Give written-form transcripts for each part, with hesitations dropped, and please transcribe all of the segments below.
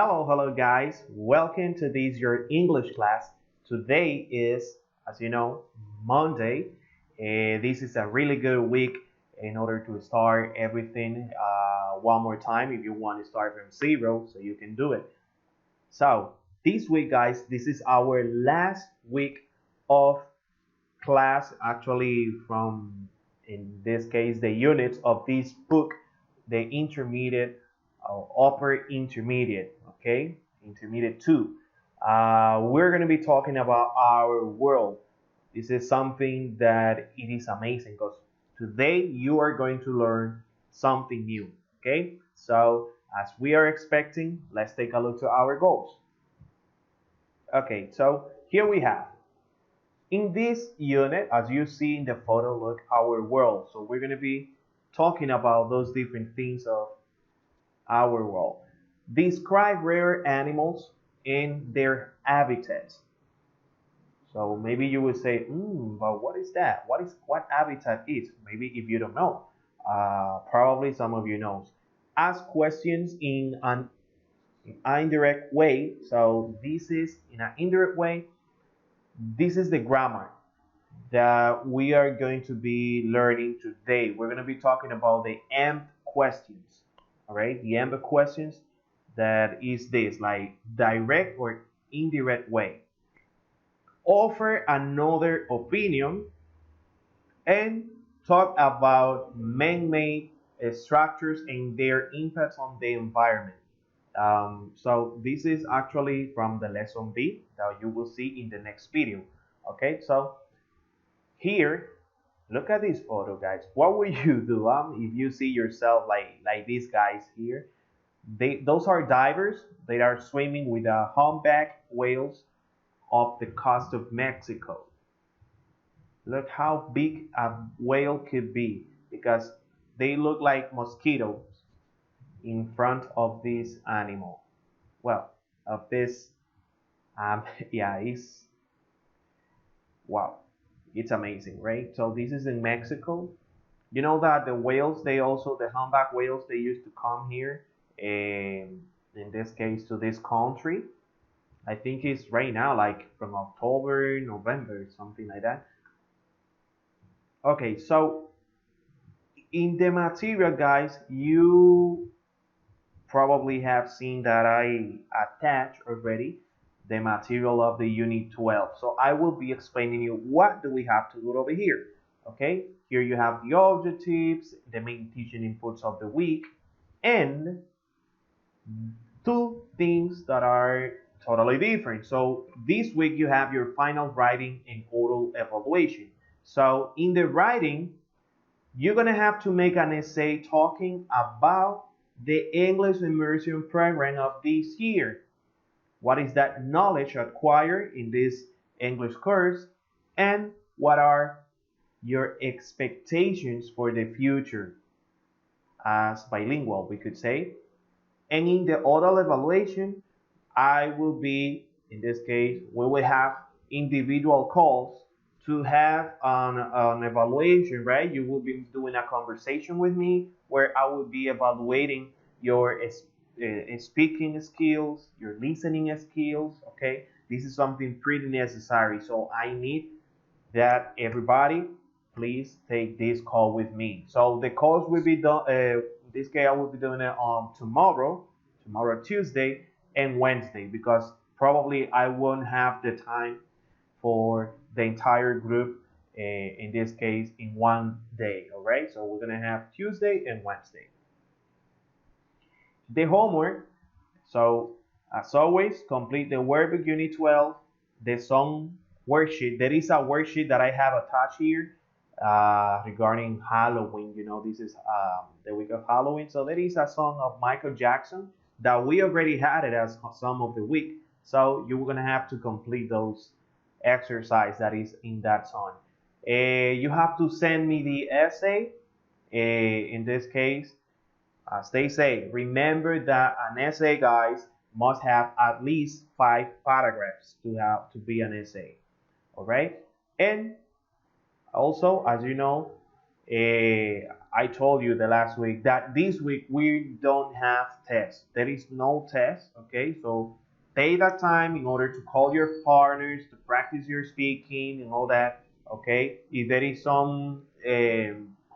Hello guys. Welcome to this your English class. Today is, as you know, Monday. This is a really good week in order to start everything one more time. If you want to start from zero, so you can do it. So this week, guys, this is our last week of class. Actually, from in this case, the units of this book, the intermediate upper intermediate, okay, intermediate 2. We're going to be talking about our world. This is something that it is amazing because today you are going to learn something new, okay? So as we are expecting, let's take a look to our goals. Okay, so here we have in this unit, as you see in the photo, look, our world. So we're going to be talking about those different things of our world. Describe rare animals in their habitats. So maybe you would say, but what is that? What habitat is? Maybe if you don't know, probably some of you knows. Ask questions in an indirect way. So this is in an indirect way. This is the grammar that we are going to be learning today. We're going to be talking about the AMP questions. All right, the AMP questions, that is this, like direct or indirect way. Offer another opinion and talk about man-made structures and their impacts on the environment. So this is actually from the lesson B that you will see in the next video. Okay, so here, look at this photo, guys. What would you do if you see yourself like these guys here? Those are divers. They are swimming with humpback whales off the coast of Mexico. Look how big a whale could be because they look like mosquitoes in front of this animal. Well, of this, yeah, it's wow, it's amazing, right? So this is in Mexico. You know that the whales, the humpback whales, they used to come here, in this case, to this country. I think it's right now, like from October, November, something like that. Okay, so in the material, guys, you probably have seen that I attached already the material of the unit 12. So I will be explaining you what do we have to do over here. Okay, here you have the objectives, the main teaching inputs of the week, and two things that are totally different. So this week you have your final writing and oral evaluation. So in the writing, you're gonna have to make an essay talking about the English immersion program of this year. What is that knowledge acquired in this English course, and what are your expectations for the future as bilingual, we could say. And in the oral evaluation, I will be, in this case, we will have individual calls to have an evaluation, right? You will be doing a conversation with me where I will be evaluating your speaking skills, your listening skills, okay? This is something pretty necessary. So I need that everybody please take this call with me. So the calls will be done, this case I will be doing it on tomorrow Tuesday and Wednesday, because probably I won't have the time for the entire group, in this case in one day. All right, so we're gonna have Tuesday and Wednesday. The homework, so as always, complete the workbook unit 12, the song worksheet. There is a worksheet that I have attached here regarding Halloween. You know, this is the week of Halloween, so there is a song of Michael Jackson that we already had it as song of the week. So you're gonna have to complete those exercise that is in that song. You have to send me the essay. In this case, as they say, remember that an essay, guys, must have at least 5 paragraphs to be an essay. All right, and also, as you know, I told you the last week that this week we don't have tests. There is no test. Okay, so take that time in order to call your partners to practice your speaking and all that. Okay, if there is some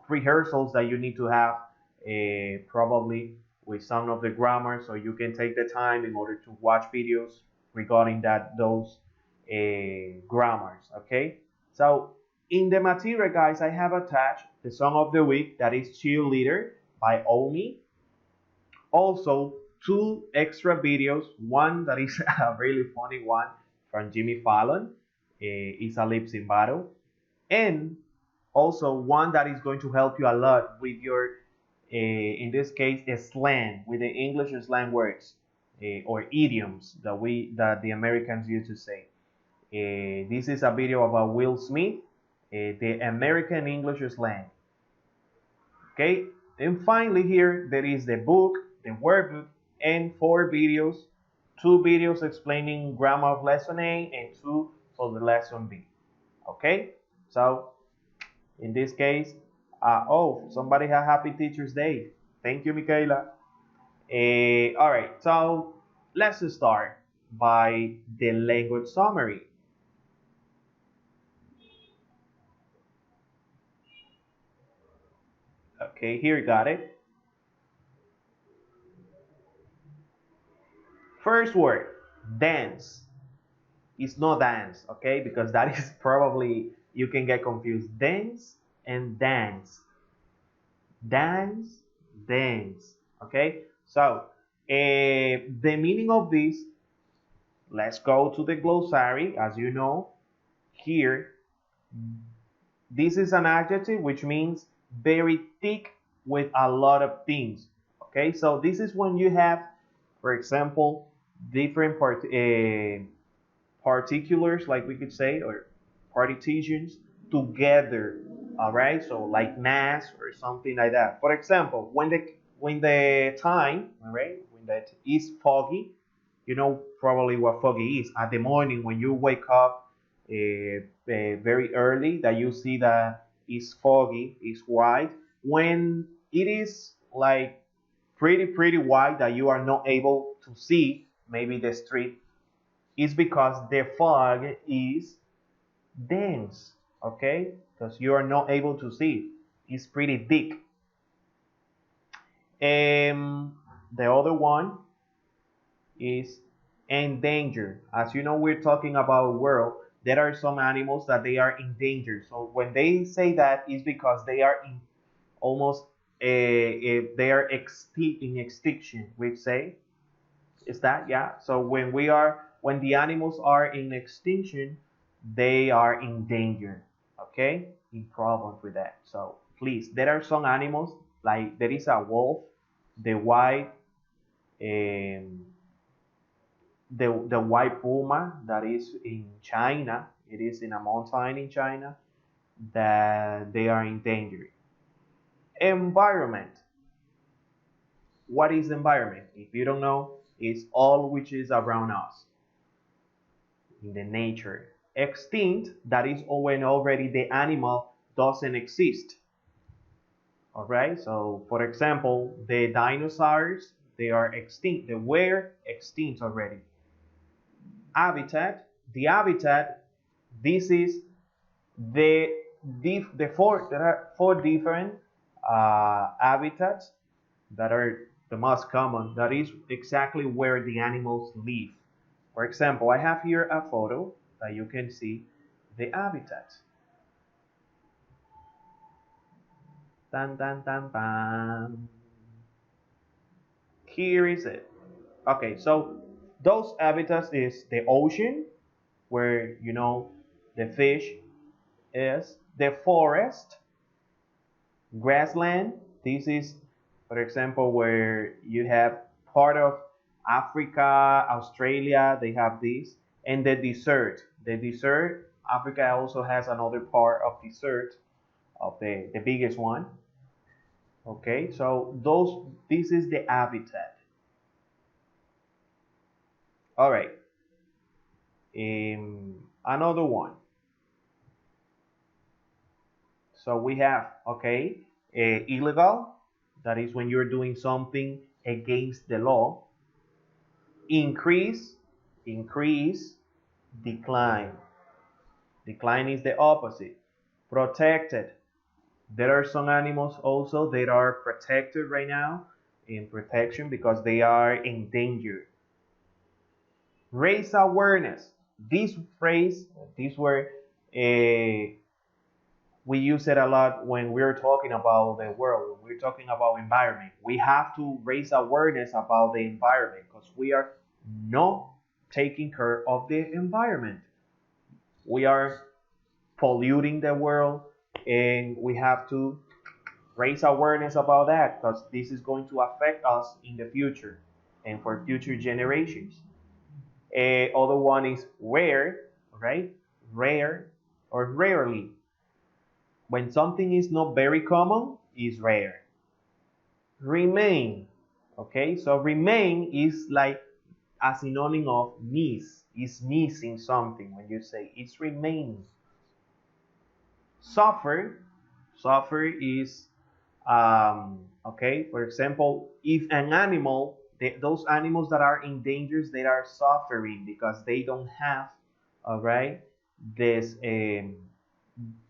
rehearsals that you need to have, probably with some of the grammar, so you can take the time in order to watch videos regarding those grammars. Okay, so in the material, guys, I have attached the song of the week, that is Cheerleader by Omi. Also, two extra videos. One that is a really funny one from Jimmy Fallon. It's a lip sync battle. And also one that is going to help you a lot with your, in this case, a slang, with the English slang words or idioms that the Americans used to say. This is a video about Will Smith, the American English slang. Okay, and finally here there is the book, the workbook, and four videos, two videos explaining grammar of lesson A and two for the lesson B. Okay, so in this case, oh, somebody had Happy Teacher's Day. Thank you, Michaela. All right, so let's start by the language summary. Okay, here you got it. First word, dance. It's not dance, okay? Because that is probably, you can get confused. Dance and dance. Dance, dance, okay? So, the meaning of this, let's go to the glossary. As you know, here, this is an adjective which means very thick with a lot of things, okay? So this is when you have, for example, different particulars, like we could say, or participians together. All right, so like mass or something like that. For example, when the time, all right, when that is foggy, you know probably what foggy is. At the morning when you wake up very early, that you see that it's foggy, it's white. When it is like pretty white, that you are not able to see maybe the street, is because the fog is dense, okay? Because you are not able to see. It's pretty thick. The other one is endangered. As you know, we're talking about world. There are some animals that they are in danger. So when they say that, it's because they are in almost they are in extinction. We say, is that, yeah? So when the animals are in extinction, they are in danger. Okay, in problems with that. So please, there are some animals, like there is a wolf, the white, um, the white puma that is in China. It is in a mountain in China, that they are in danger. Environment. What is environment? If you don't know, it's all which is around us in the nature. Extinct, that is when already the animal doesn't exist. All right, so for example, the dinosaurs, they are extinct. They were extinct already. Habitat, the habitat, this is the there are four different habitats that are the most common. That is exactly where the animals live. For example, I have here a photo that you can see the habitat. Tan tan tan tan. Here is it. Okay, so those habitats is the ocean, where the fish is, the forest, grassland. This is, for example, where you have part of Africa, Australia, they have this, and the desert. The desert, Africa also has another part of desert, of the biggest one. Okay, so this is the habitat. All right, another one. So we have, okay, Illegal, that is when you're doing something against the law. Increase, increase, decline. Decline is the opposite. Protected. There are some animals also that are protected right now in protection because they are endangered. Raise awareness. This phrase, this word, we use it a lot when we're talking about the world, when we're talking about environment. We have to raise awareness about the environment because we are not taking care of the environment. We are polluting the world, and we have to raise awareness about that because this is going to affect us in the future and for future generations. Other one is rare, right? Rare or rarely. When something is not very common, is rare. Remain. Okay, so remain is like a synonym of miss. Is missing something when you say it's remaining. Suffer. Suffer is okay. For example, if an animal, those animals that are in danger, they are suffering because they don't have, all right, this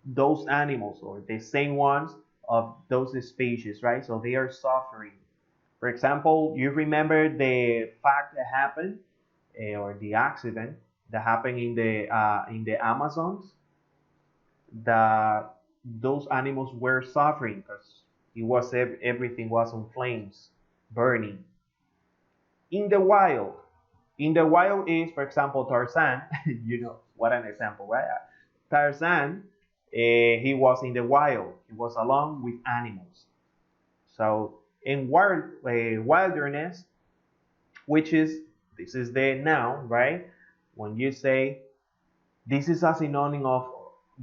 those animals or the same ones of those species, right? So they are suffering. For example, you remember the fact that happened or the accident that happened in the Amazons, that those animals were suffering because it was everything was on flames, burning. In the wild, in the wild is, for example, Tarzan. You know what an example, right? Tarzan, he was in the wild. He was along with animals. So in wilderness, which is this is the noun, right? When you say this is a synonym of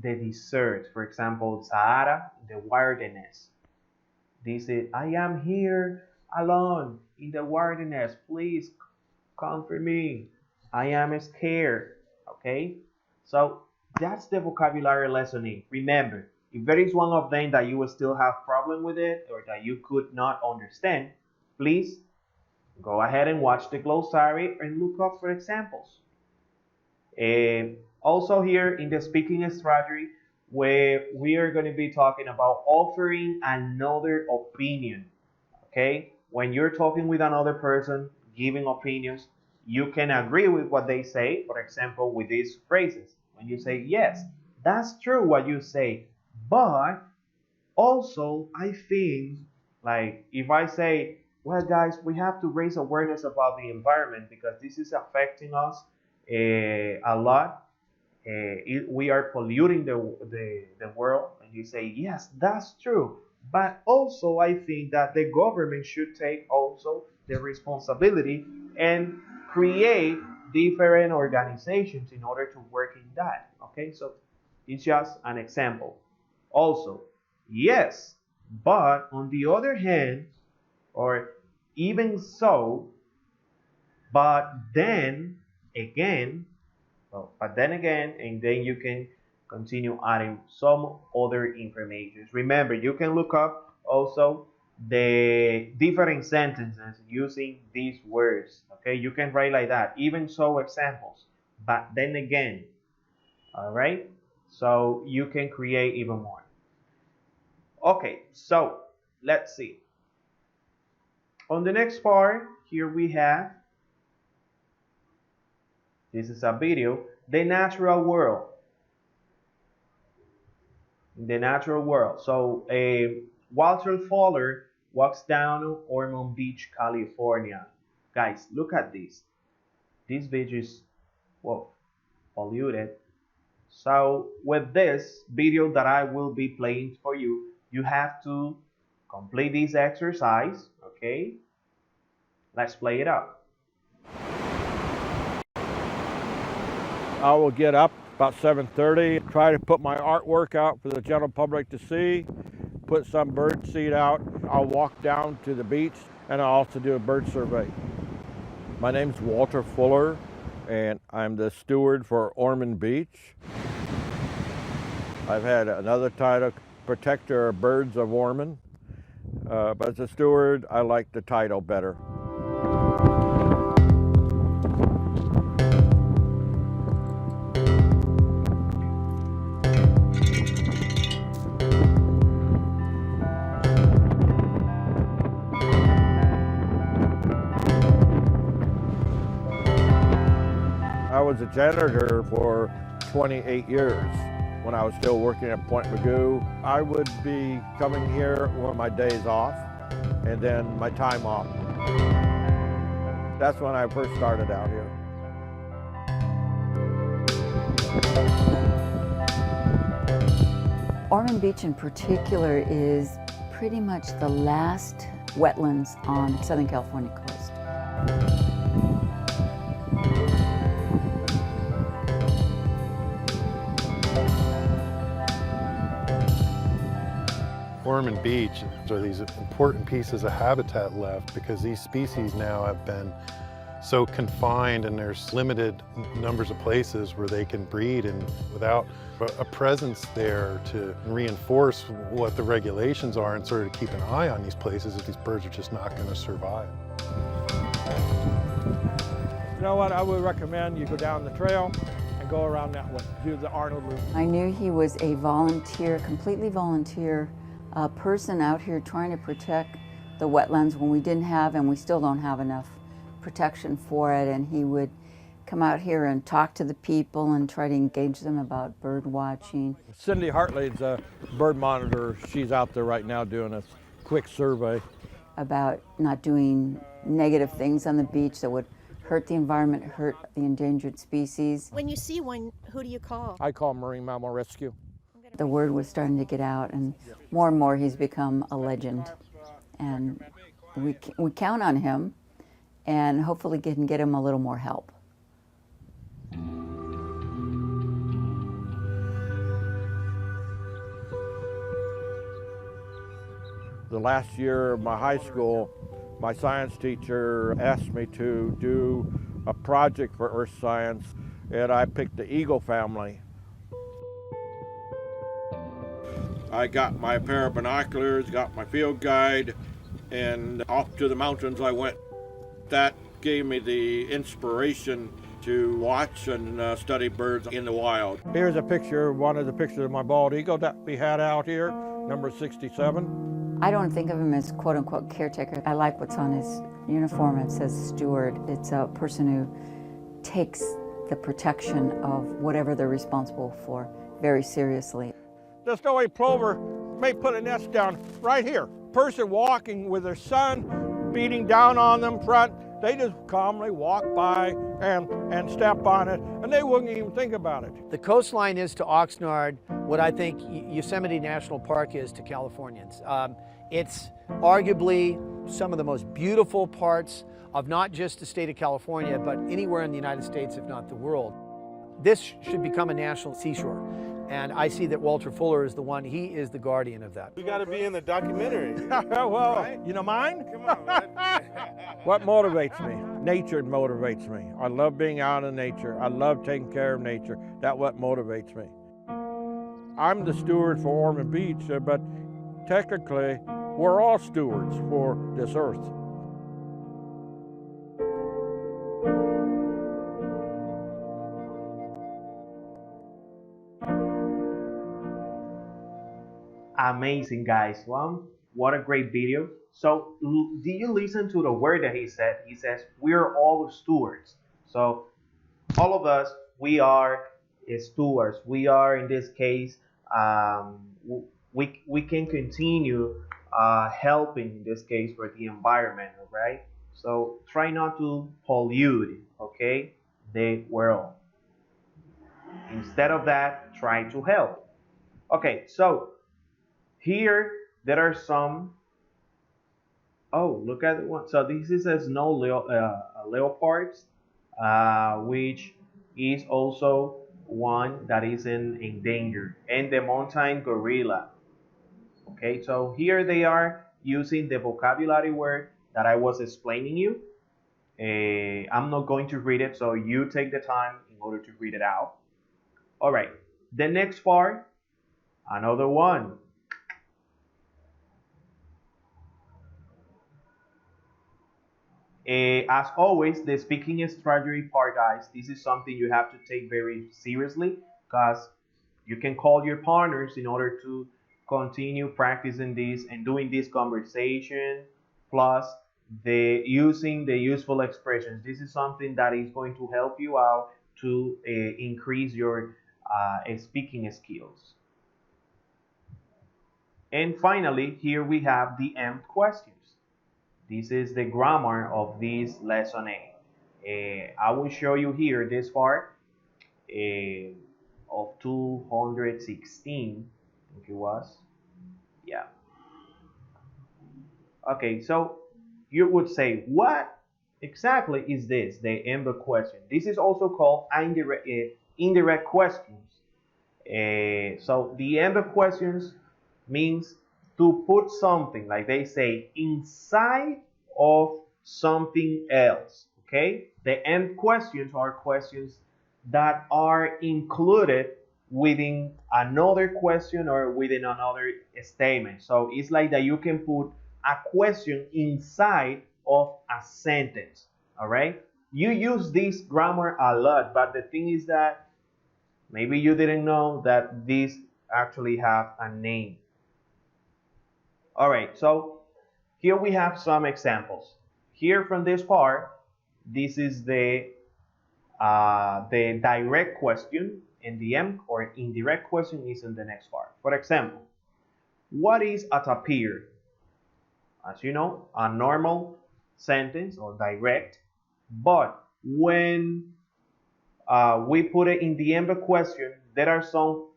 the desert, for example, Sahara, the wilderness. This is I am here alone in the wilderness. Please come for me. I am scared. Okay, so that's the vocabulary lesson. Remember, if there is one of them that you will still have problem with it or that you could not understand, please go ahead and watch the glossary and look up for examples. Also here in the speaking strategy, where we are going to be talking about offering another opinion. Okay, when you're talking with another person, giving opinions, you can agree with what they say. For example, with these phrases, when you say, yes, that's true what you say, but also I think, like if I say, well guys, we have to raise awareness about the environment because this is affecting us a lot. We are polluting the world, and you say, yes, that's true, but also I think that the government should take also the responsibility and create different organizations in order to work in that. Okay, so it's just an example. Also, yes, but on the other hand, or even so, but then again, well, but then again, and then you can continue adding some other information. Remember, you can look up also the different sentences using these words. Okay, you can write like that. Even so, examples. But then again, all right. So you can create even more. Okay, so let's see. On the next part, here we have. This is a video. The natural world. The natural world. So Walter Fowler walks down Ormond Beach, California. Guys, look at this. This beach is, well, polluted. So with this video that I will be playing for you, you have to complete this exercise. Okay, let's play it up. I will get up about 7:30, try to put my artwork out for the general public to see, put some bird seed out. I'll walk down to the beach, and I'll also do a bird survey. My name's Walter Fuller, and I'm the steward for Ormond Beach. I've had another title, Protector of Birds of Ormond. But as a steward, I like the title better. I was a janitor for 28 years when I was still working at Point Magoo. I would be coming here when my days off and then my time off. That's when I first started out here. Ormond Beach in particular is pretty much the last wetlands on the Southern California coast. Ormond Beach are these important pieces of habitat left because these species now have been so confined and there's limited numbers of places where they can breed, and without a presence there to reinforce what the regulations are and sort of keep an eye on these places, these birds are just not going to survive. You know what, I would recommend you go down the trail and go around that one, do the Arnold Loop. I knew he was a volunteer, completely volunteer person out here trying to protect the wetlands when we didn't have, and we still don't have enough protection for it, and he would come out here and talk to the people and try to engage them about bird watching. Cindy Hartley's a bird monitor. She's out there right now doing a quick survey. About not doing negative things on the beach that would hurt the environment, hurt the endangered species. When you see one, who do you call? I call Marine Mammal Rescue. The word was starting to get out, and more he's become a legend. And we count on him, and hopefully can get him a little more help. The last year of my high school, my science teacher asked me to do a project for earth science, and I picked the eagle family. I got my pair of binoculars, got my field guide, and off to the mountains I went. That gave me the inspiration to watch and study birds in the wild. Here's a picture, one of the pictures of my bald eagle that we had out here, number 67. I don't think of him as quote-unquote caretaker. I like what's on his uniform. It says steward. It's a person who takes the protection of whatever they're responsible for very seriously. The snowy plover may put a nest down right here. Person walking with their sun beating down on them front, they just calmly walk by and step on it, and they wouldn't even think about it. The coastline is to Oxnard what I think Yosemite National Park is to Californians. It's arguably some of the most beautiful parts of not just the state of California, but anywhere in the United States, if not the world. This should become a national seashore. And I see that Walter Fuller is the one, he is the guardian of that. We got to be in the documentary. Well, right? you know mine? Come on, man. What motivates me? Nature motivates me. I love being out in nature. I love taking care of nature. That's what motivates me. I'm the steward for Ormond Beach, but technically, we're all stewards for this earth. Amazing, guys. Well, what a great video. So, did you listen to the word that he said? He says, we're all stewards. So, all of us, we are stewards. We are, in this case, we can continue helping, in this case, for the environment, right? So, try not to pollute, okay, the world. Instead of that, try to help. Okay, so, here, there are some. Oh, look at one. So this is a snow leopard, which is also one that is in danger, and the mountain gorilla. Okay, so here they are using the vocabulary word that I was explaining you. I'm not going to read it, so you take the time in order to read it out. All right, the next part, another one. As always, the speaking strategy part, guys, this is something you have to take very seriously because you can call your partners in order to continue practicing this and doing this conversation, plus the using the useful expressions. This is something that is going to help you out to increase your speaking skills. And finally, here we have the end questions. This is the grammar of this lesson A. I will show you here this part of 216, I think it was. Yeah. Okay, so you would say, what exactly is this, the amber question? This is also called indirect questions. So the amber questions means to put something, like they say, inside of something else. Okay, the end questions are questions that are included within another question or within another statement. So it's like that you can put a question inside of a sentence. All right, you use this grammar a lot, but the thing is that maybe you didn't know that these actually have a name. All right, so here we have some examples. Here from this part, this is the direct question, and the M or indirect question is in the next part. For example, what is at appear? As you know, a normal sentence or direct, but when we put it in the end question, there are some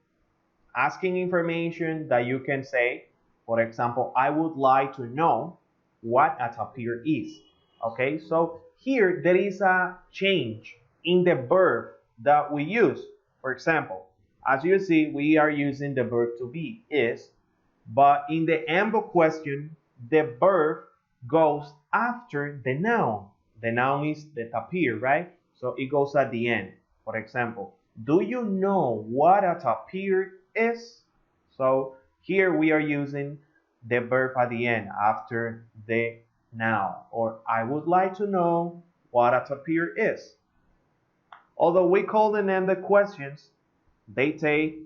asking information that you can say. For example, I would like to know what at appear is. Okay, so here there is a change in the verb that we use. For example, as you see, we are using the verb to be, is, but in the amber question, the verb goes after the noun. The noun is that appear, right? So it goes at the end. For example, do you know what at appear is? So here we are using the verb at the end after the noun. Or I would like to know what at appear is. Although we call them the questions, they take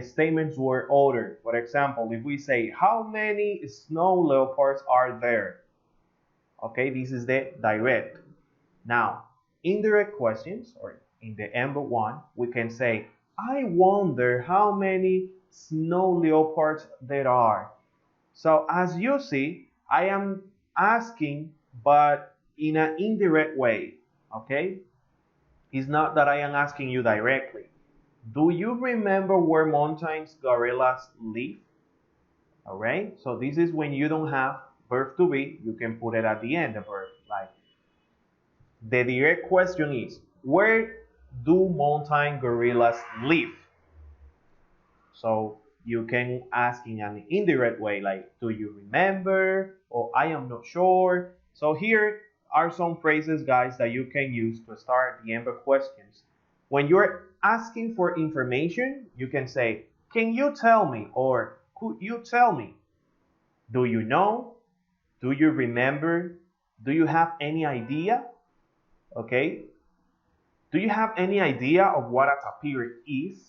statements were ordered. For example, if we say, how many snow leopards are there? Okay, this is the direct. Now, indirect questions, or in the number one, we can say, I wonder how many snow leopards there are. So as you see, I am asking, but in an indirect way. Okay, it's not that I am asking you directly. Do you remember where mountains gorillas live? All right, so this is when you don't have verb to be, you can put it at the end, the verb. Like the direct question is, where do mountain gorillas live? So you can ask in an indirect way, like, do you remember? Or I am not sure. So here are some phrases, guys, that you can use to start the amber questions. When you're asking for information, you can say, can you tell me? Or could you tell me? Do you know? Do you remember? Do you have any idea? Okay. Do you have any idea of what a tapir is?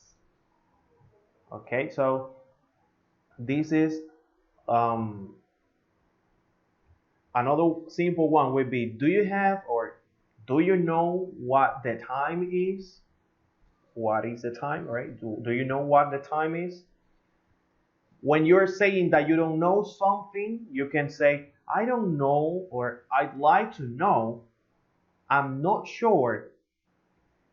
Okay, so this is another simple one would be, do you have or do you know what the time is? What is the time, right? Do you know what the time is? When you're saying that you don't know something, you can say, I don't know, or I'd like to know, I'm not sure,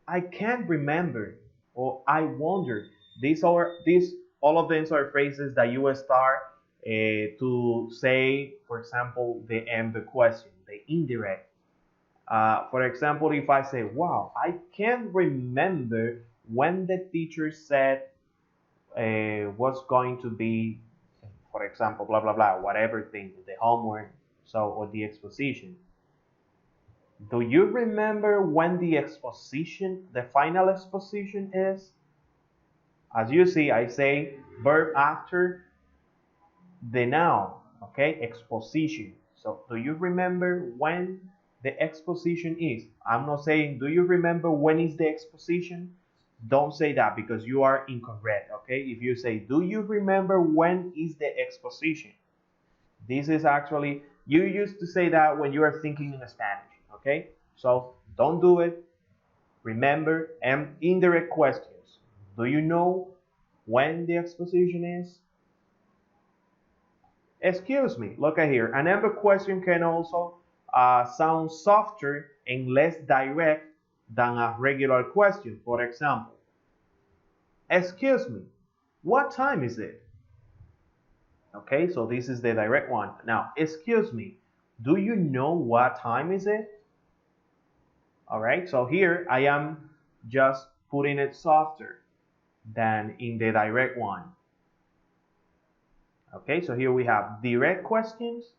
I can't remember, or I wonder. These all of these are phrases that you start to say, for example, the end the question, the indirect. For example, if I say, wow, I can't remember when the teacher said what's going to be, for example, blah, blah, blah, whatever thing, the homework, so, or the exposition. Do you remember when the exposition, the final exposition is? As you see, I say verb after the noun, okay? Exposition. So, do you remember when the exposition is. I'm not saying, do you remember when is the exposition? Don't say that because you are incorrect, okay? If you say, do you remember when is the exposition? This is actually, you used to say that when you are thinking in Spanish, okay? So don't do it. Remember, and indirect questions. Do you know when the exposition is? Excuse me, look at here. An amber question can also sound softer and less direct than a regular question. For example, excuse me, what time is it? Okay, so this is the direct one. Now, excuse me, do you know what time is it? All right, so here I am just putting it softer than in the direct one. Okay, so here we have direct questions,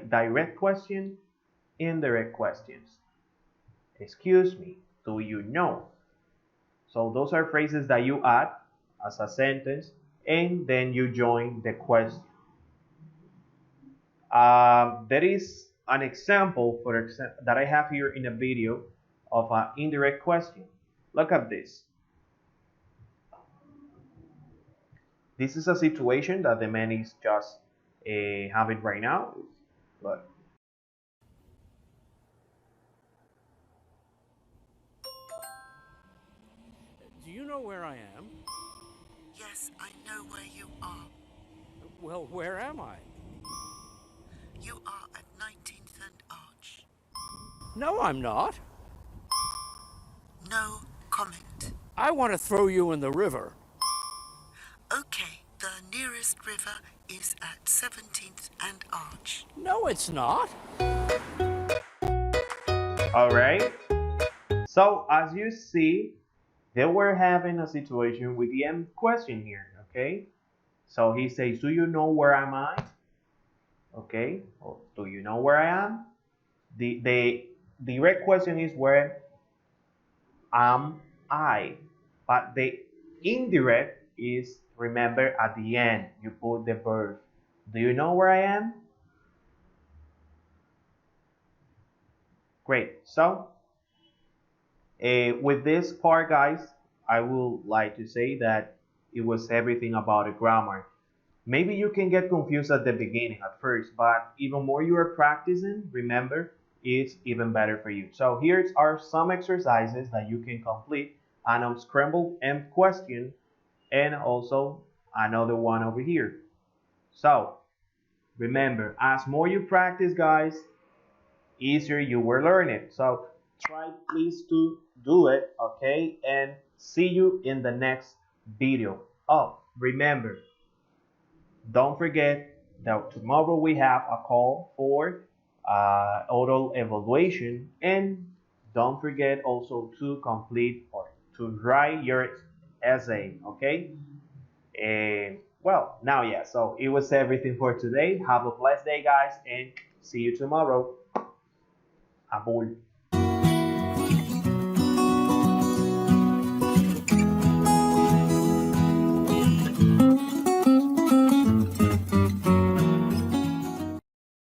direct question, indirect questions. Excuse me, do you know? So those are phrases that you add as a sentence and then you join the question. There is an example, for example, that I have here in a video of an indirect question. Look at this. This is a situation that the man is just having right now. But do you know where I am? Yes, I know where you are. Well, where am I? You are at 19th and Arch. No, I'm not. No comment. I want to throw you in the river. Okay, the nearest river is at 17th and Arch. No, it's not. all right. So as you see, they were having a situation with the M question here. Okay. So he says, "Do you know where am I?" Okay. Or, do you know where I am? The direct question is where am I? But the indirect is, remember, at the end you put the verb. Do you know where I am? Great. So with this part, guys, I would like to say that it was everything about the grammar. Maybe you can get confused at the beginning at first, but even more you are practicing, remember, it's even better for you. So here are some exercises that you can complete: an unscrambled M question and also another one over here. So remember, as more you practice, guys, easier you will learn it. So try please to do it, okay? And see you in the next video. Oh, remember, don't forget that tomorrow we have a call for oral evaluation, and don't forget also to complete or to write your essay, okay? And well, now yeah, so it was everything for today. Have a blessed day, guys, and see you tomorrow. Abol.